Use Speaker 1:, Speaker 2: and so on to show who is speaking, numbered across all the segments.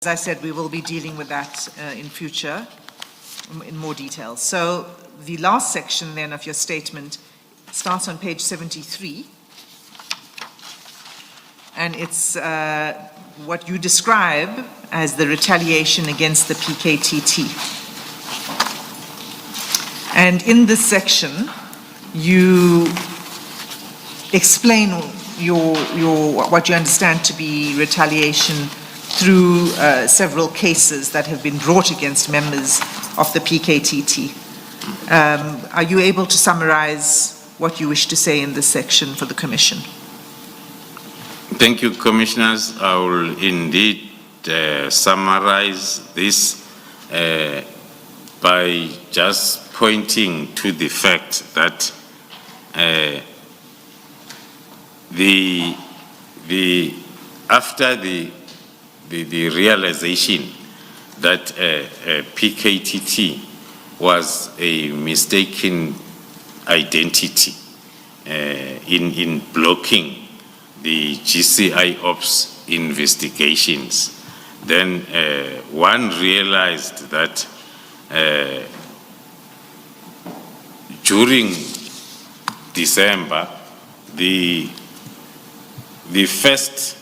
Speaker 1: As I said, we will be dealing with that in future in more detail. So the last section then of your statement starts on page 73, and it's what you describe as the retaliation against the PKTT. And in this section, you explain what you understand to be retaliation through several cases that have been brought against members of the PKTT. Are you able to summarize what you wish to say in this section for the Commission?
Speaker 2: Thank you, Commissioners. I will indeed summarize this by just pointing to the fact that after the realization that PKTT was a mistaken identity in blocking the GCIOPS investigations, then one realized that during December, the first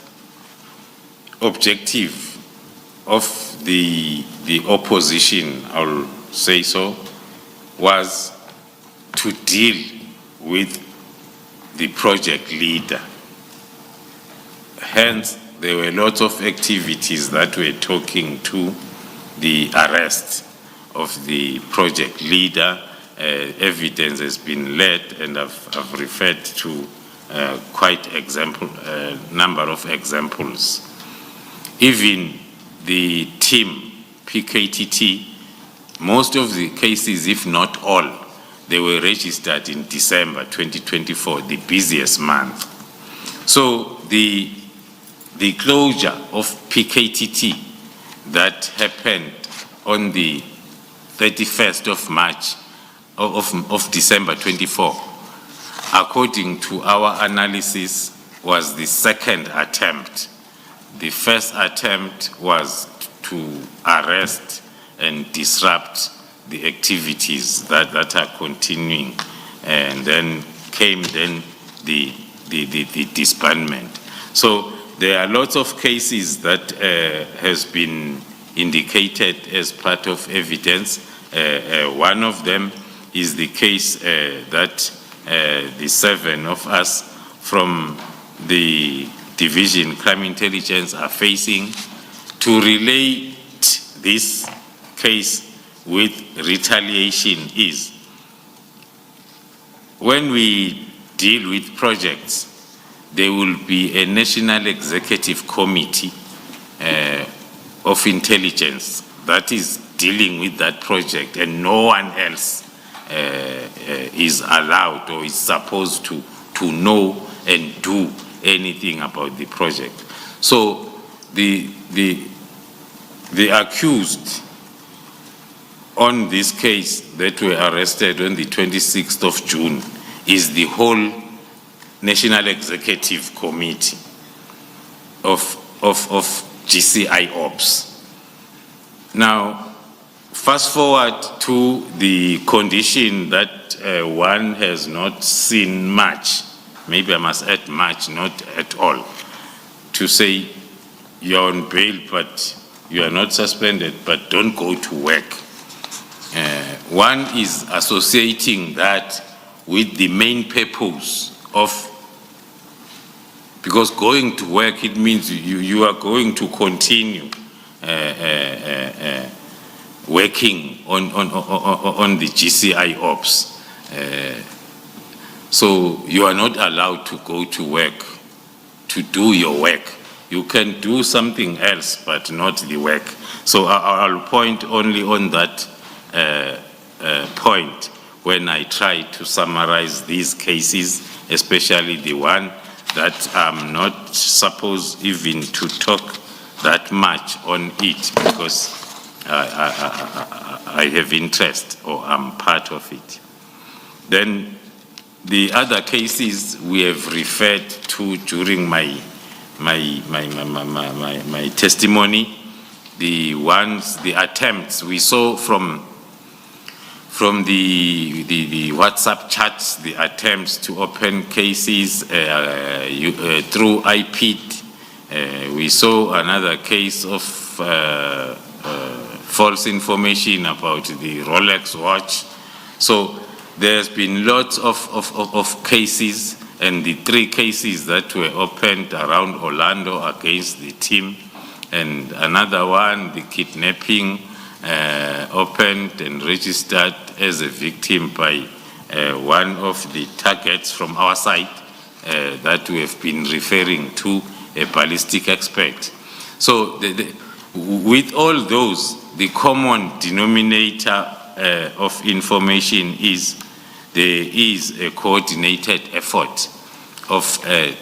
Speaker 2: objective of the opposition, I'll say so, was to deal with the project leader. Hence, there were lots of activities that were talking to the arrest of the project leader. Evidence has been led, and I've referred to quite number of examples. Even the team, PKTT, most of the cases, if not all, they were registered in December 2024, the busiest month. So the closure of PKTT that happened on the 31st of March, of December 24, according to our analysis, was the second attempt. The first attempt was to arrest and disrupt the activities that are continuing, and then came the disbandment. So there are lots of cases that has been indicated as part of evidence. One of them is the case that the 7 of us from the Division Crime Intelligence are facing. To relate this case with retaliation is, when we deal with projects, there will be a National Executive Committee of Intelligence that is dealing with that project, and no one else is allowed or is supposed to know and do anything about the project. So the accused on this case that were arrested on the 26th of June is the whole National Executive Committee of GCIOPS. Now, fast forward to the condition that one has not seen much, maybe I must add much, not at all, to say you're on bail, but you are not suspended, but don't go to work. One is associating that with the main purpose of, because going to work, it means you are going to continue working on the GCIOPS. So you are not allowed to go to work, to do your work. You can do something else, but not the work. So I'll point only on that point when I try to summarize these cases, especially the one that I'm not supposed even to talk that much on it, because I have interest, or I'm part of it. Then the other cases we have referred to during my testimony the attempts we saw from the WhatsApp chats, the attempts to open cases through IPT. We saw another case of false information about the Rolex watch. So there's been lots of cases, and the 3 cases that were opened around Orlando against the team, and another one, the kidnapping, opened and registered as a victim by one of the targets from our side that we have been referring to, a ballistic expert. So with all those, the common denominator of information is there is a coordinated effort of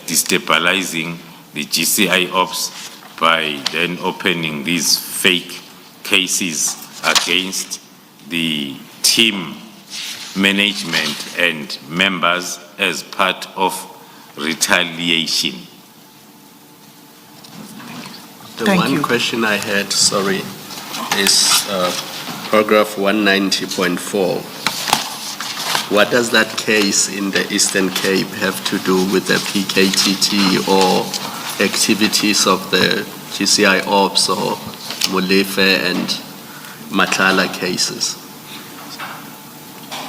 Speaker 2: destabilizing the GCIOPS by then opening these fake cases against the team management and members as part of retaliation.
Speaker 3: The one question I had, sorry, is paragraph 190.4. What does that case in the Eastern Cape have to do with the PKTT or activities of the GCIOPS or Molefe and Matlala cases?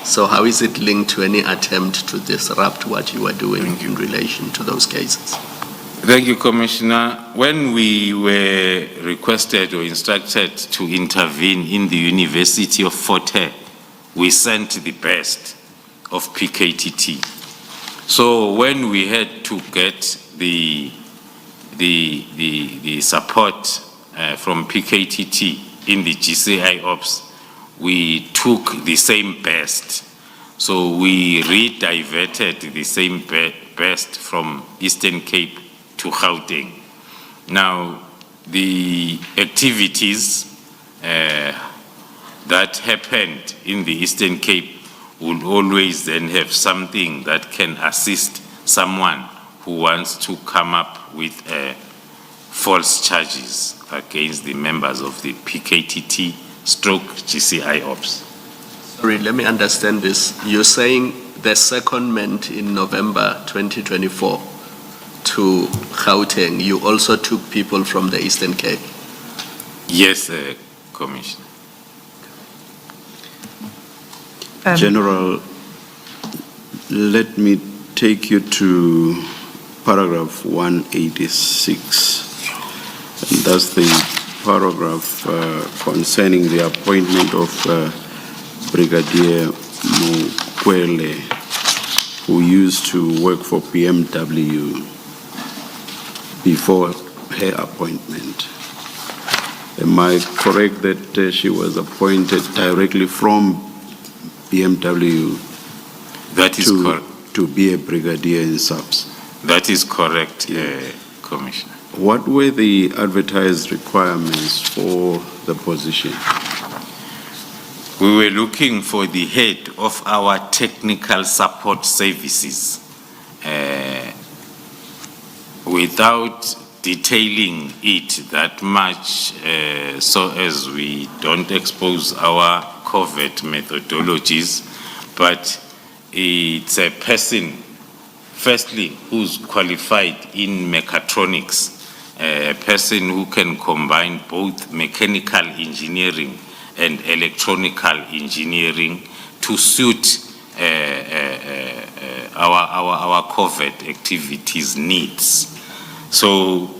Speaker 3: So how is it linked to any attempt to disrupt what you are doing in relation to those cases?
Speaker 2: Thank you, Commissioner. When we were requested or instructed to intervene in the University of Fort Hare, we sent the best of PKTT. So when we had to get the support from PKTT in the GCIOPS, we took the same best. So we rediverted the same best from Eastern Cape to Gauteng. Now, the activities that happened in the Eastern Cape will always then have something that can assist someone who wants to come up with false charges against the members of the PKTT stroke GCIOPS.
Speaker 3: Sorry, let me understand this. You're saying the secondment in November 2024 to Gauteng, you also took people from the Eastern Cape?
Speaker 2: Yes, Commissioner.
Speaker 4: General, let me take you to paragraph 186. And that's the paragraph concerning the appointment of Brigadier Mukwele, who used to work for BMW before her appointment. Am I correct that she was appointed directly from BMW
Speaker 2: that is
Speaker 4: to be a brigadier in SAPS?
Speaker 2: That is correct, Commissioner.
Speaker 4: What were the advertised requirements for the position?
Speaker 2: We were looking for the head of our technical support services. Without detailing it that much, so as we don't expose our covert methodologies, but it's a person, firstly, who's qualified in mechatronics, a person who can combine both mechanical engineering and electronical engineering to suit our covert activities needs. So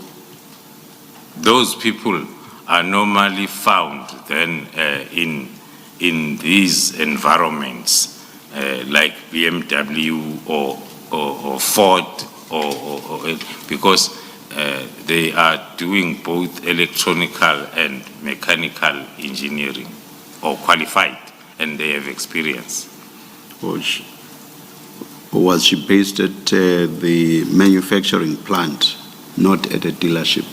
Speaker 2: those people are normally found then in these environments like BMW or Ford, or because they are doing both electronical and mechanical engineering, or qualified, and they have experience.
Speaker 4: Was she based at the manufacturing plant, not at a dealership?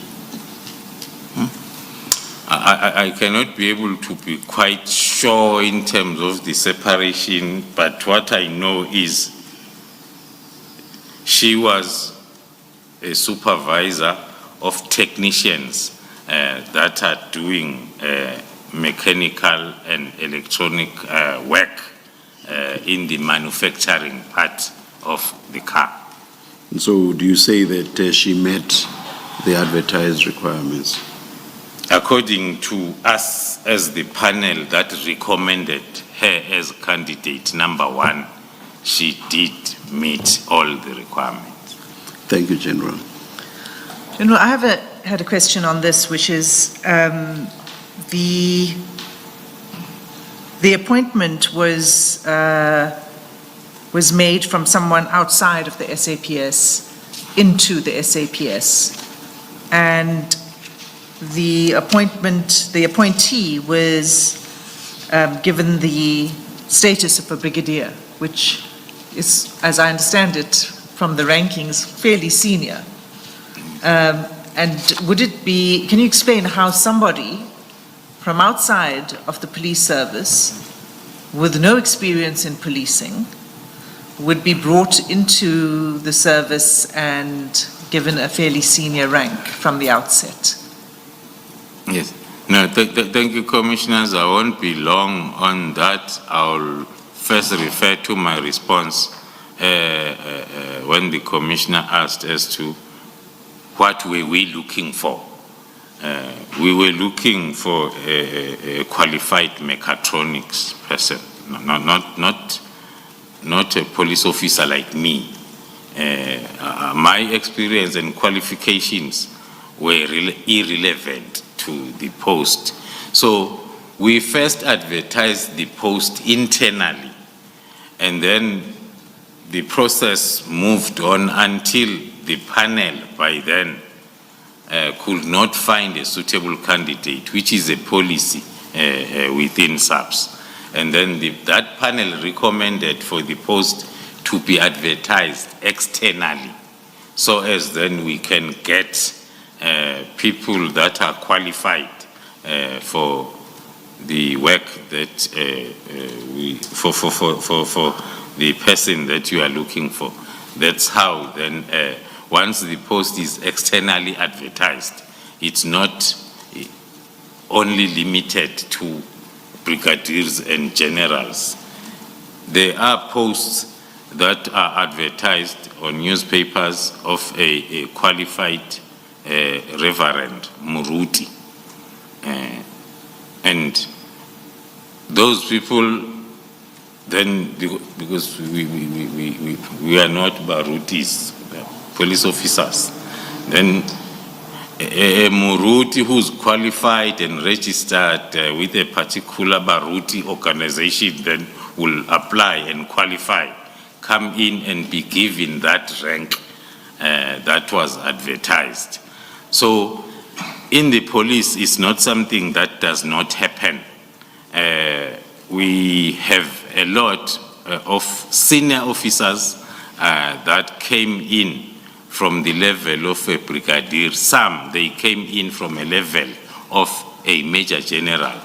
Speaker 2: I cannot be able to be quite sure in terms of the separation, but what I know is she was a supervisor of technicians that are doing mechanical and electronic work in the manufacturing part of the car.
Speaker 4: And so do you say that she met the advertised requirements?
Speaker 2: According to us as the panel that recommended her as candidate number 1, she did meet all the requirements.
Speaker 4: Thank you, General.
Speaker 1: General, I have had a question on this, which is the appointment was made from someone outside of the SAPS into the SAPS, and the appointee was given the status of a brigadier, which is, as I understand it from the rankings, fairly senior. And would it be, can you explain how somebody from outside of the police service with no experience in policing would be brought into the service and given a fairly senior rank from the outset?
Speaker 2: Yes. No, thank you, Commissioners. I won't be long on that. I'll first refer to my response when the Commissioner asked as to what were we looking for. We were looking for a qualified mechatronics person, not a police officer like me. My experience and qualifications were irrelevant to the post. So we first advertised the post internally, and then the process moved on until the panel by then could not find a suitable candidate, which is a policy within SAPS. And then that panel recommended for the post to be advertised externally, so as then we can get people that are qualified for the work that for the person that you are looking for. That's how then once the post is externally advertised, it's not only limited to brigadiers and generals. There are posts that are advertised on newspapers of a qualified Reverend Muruti. And those people then, because we are not Barutis, police officers, then a Muruti who's qualified and registered with a particular Baruti organization then will apply and qualify, come in and be given that rank that was advertised. So in the police, it's not something that does not happen. We have a lot of senior officers that came in from the level of a brigadier. Some, they came in from a level of a major general.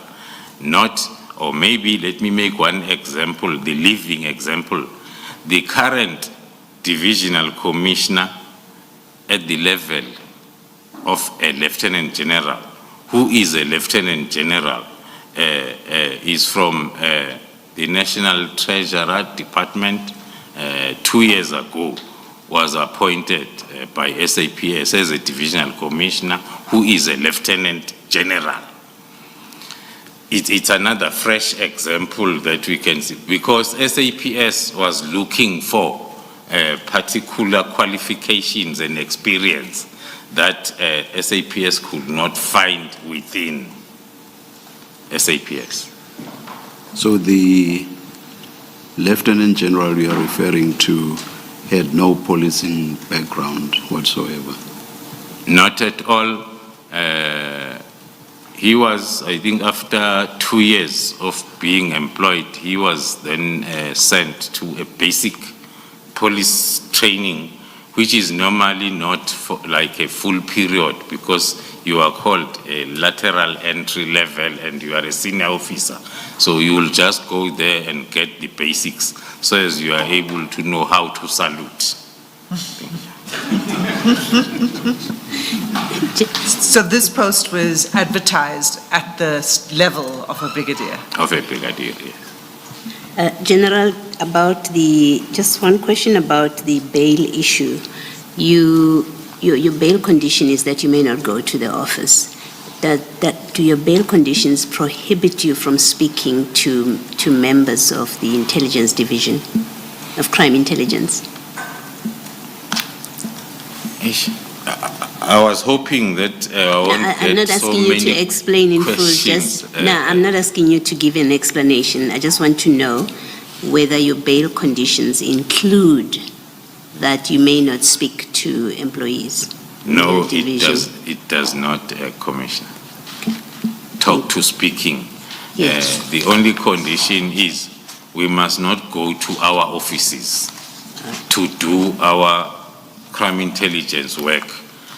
Speaker 2: Not, or maybe let me make one example, the living example. The current divisional commissioner at the level of a lieutenant general, who is a lieutenant general, is from the National Treasurer Department. 2 years ago was appointed by SAPS as a divisional commissioner, who is a lieutenant general. It's another fresh example that we can see, because SAPS was looking for particular qualifications and experience that SAPS could not find within SAPS.
Speaker 4: So the Lieutenant General you are referring to had no policing background whatsoever?
Speaker 2: Not at all. He was, I think, after 2 years of being employed, he was then sent to a basic police training, which is normally not for like a full period, because you are called a lateral entry level and you are a senior officer. So you will just go there and get the basics so as you are able to know how to salute.
Speaker 1: So this post was advertised at the level of a brigadier?
Speaker 2: Of a brigadier, yes.
Speaker 5: General, just one question about the bail issue. Your bail condition is that you may not go to the office. Do your bail conditions prohibit you from speaking to members of the intelligence division of crime intelligence?
Speaker 2: I was hoping that I won't
Speaker 5: I'm not
Speaker 2: get so
Speaker 5: asking you
Speaker 2: many
Speaker 5: to explain in full.
Speaker 2: questions.
Speaker 5: I'm not asking you to give an explanation. I just want to know whether your bail conditions include that you may not speak to employees.
Speaker 2: No,
Speaker 5: in the division.
Speaker 2: it does not, Commissioner. Talk to speaking.
Speaker 5: Yes.
Speaker 2: The only condition is we must not go to our offices to do our crime intelligence work.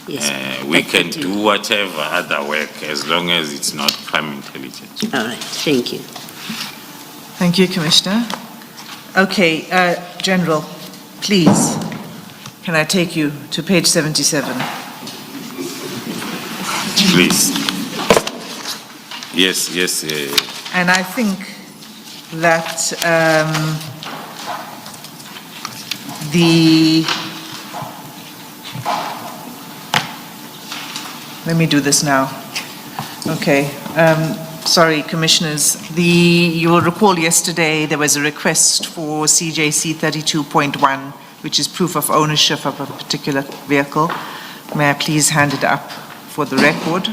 Speaker 5: Yes.
Speaker 2: We can do whatever other work as long as it's not crime intelligence.
Speaker 5: All right, thank you.
Speaker 1: Thank you, Commissioner. Okay, General, please, can I take you to page 77?
Speaker 2: Please. Yes.
Speaker 1: And I think that let me do this now. Okay. Sorry, Commissioners. You will recall yesterday there was a request for CJC 32.1, which is proof of ownership of a particular vehicle. May I please hand it up for the record?